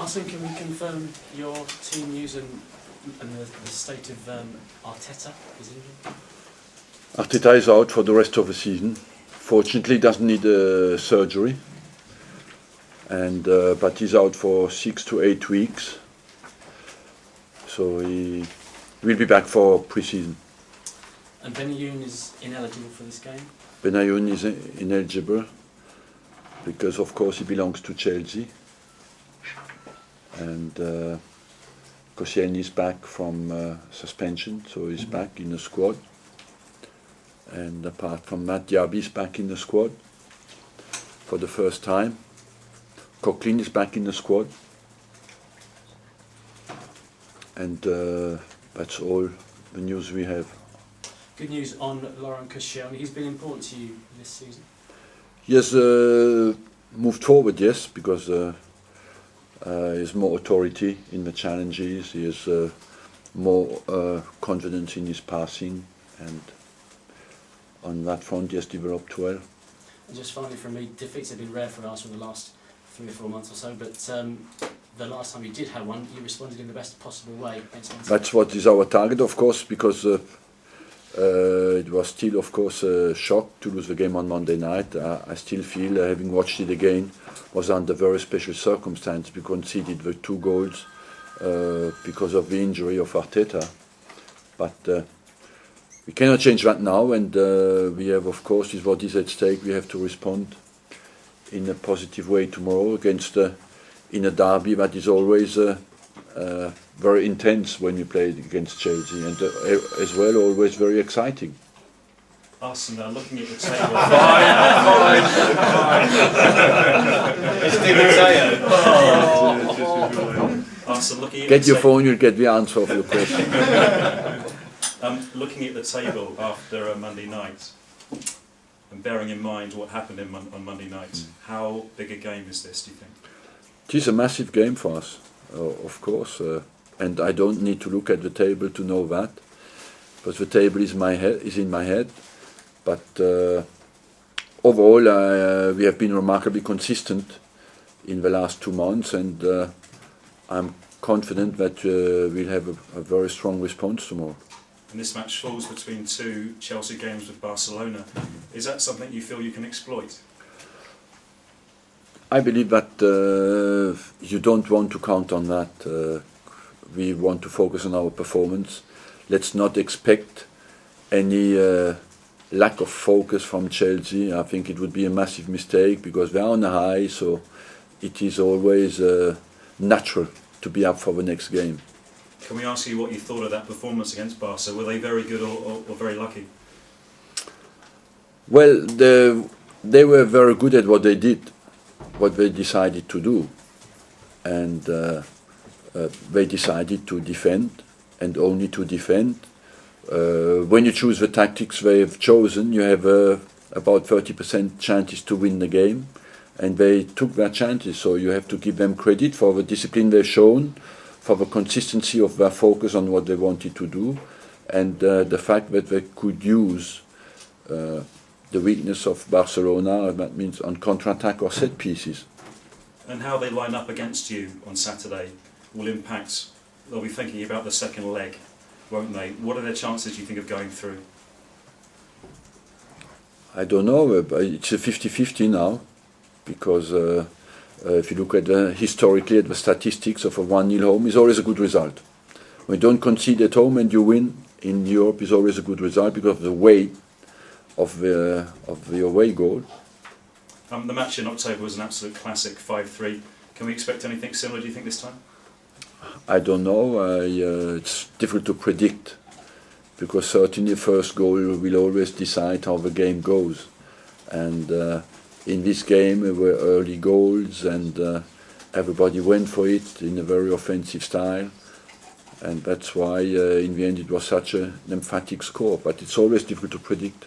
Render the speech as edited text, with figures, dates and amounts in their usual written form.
Arsene, can we confirm your team news and the state of Arteta, his injury? Arteta is out for the rest of the season. Fortunately, he doesn't need surgery, and but he's out for 6 to 8 weeks. So he will be back for pre-season. And Benayoun is ineligible for this game? Benayoun is ineligible because, of course, he belongs to Chelsea. And Koscielny is back from suspension, so he's back in the squad. And apart from that, Diaby is back in the squad for the first time. Coquelin is back in the squad. And that's all the news we have. Good news on Laurent Koscielny. He's been important to you this season? He has moved forward, yes, because he has more authority in the challenges. He has more confidence in his passing, and on that front he has developed well. And just finally from me, defeats have been rare for Arsenal the last 3 or 4 months or so, but the last time you did have one, you responded in the best possible way. That's what is our target, of course, because it was still, of course, a shock to lose the game on Monday night. I still feel, having watched it again, was under very special circumstances. We conceded the 2 goals because of the injury of Arteta. But we cannot change that now, and we have, of course, with what is at stake, we have to respond in a positive way tomorrow against in a derby that is always very intense when we play against Chelsea, and as well always very exciting. Arsene, looking at the table. Arsene, looking at get your phone, you'll get the answer of your question. Looking at the table after Monday night, and bearing in mind what happened on Monday night, how big a game is this, do you think? It is a massive game for us, of course, and I don't need to look at the table to know that, but the table is in my head. But overall, we have been remarkably consistent in the last 2 months, and I'm confident that we'll have a very strong response tomorrow. And this match falls between 2 Chelsea games with Barcelona. Is that something you feel you can exploit? I believe that you don't want to count on that. We want to focus on our performance. Let's not expect any lack of focus from Chelsea. I think it would be a massive mistake because they are on a high, so it is always natural to be up for the next game. Can we ask you what you thought of that performance against Barca? Were they very good or very lucky? Well, they were very good at what they did, what they decided to do, and they decided to defend and only to defend. When you choose the tactics they have chosen, you have about 30% chances to win the game, and they took their chances, so you have to give them credit for the discipline they've shown, for the consistency of their focus on what they wanted to do, and the fact that they could use the weakness of Barcelona, that means on counter-attack or set pieces. And how they line up against you on Saturday will impact, they'll be thinking about the second leg, won't they? What are their chances, do you think, of going through? I don't know, it's a 50-50 now, because if you look at historically at the statistics of a 1-0 home, is always a good result. When you don't concede at home and you win in Europe, is always a good result because of the weight of the away goal. The match in October was an absolute classic, 5-3. Can we expect anything similar, do you think, this time? I don't know. It's difficult to predict because certainly the first goal will always decide how the game goes. And in this game there were early goals, and everybody went for it in a very offensive style. And that's why in the end it was such an emphatic score. But it's always difficult to predict.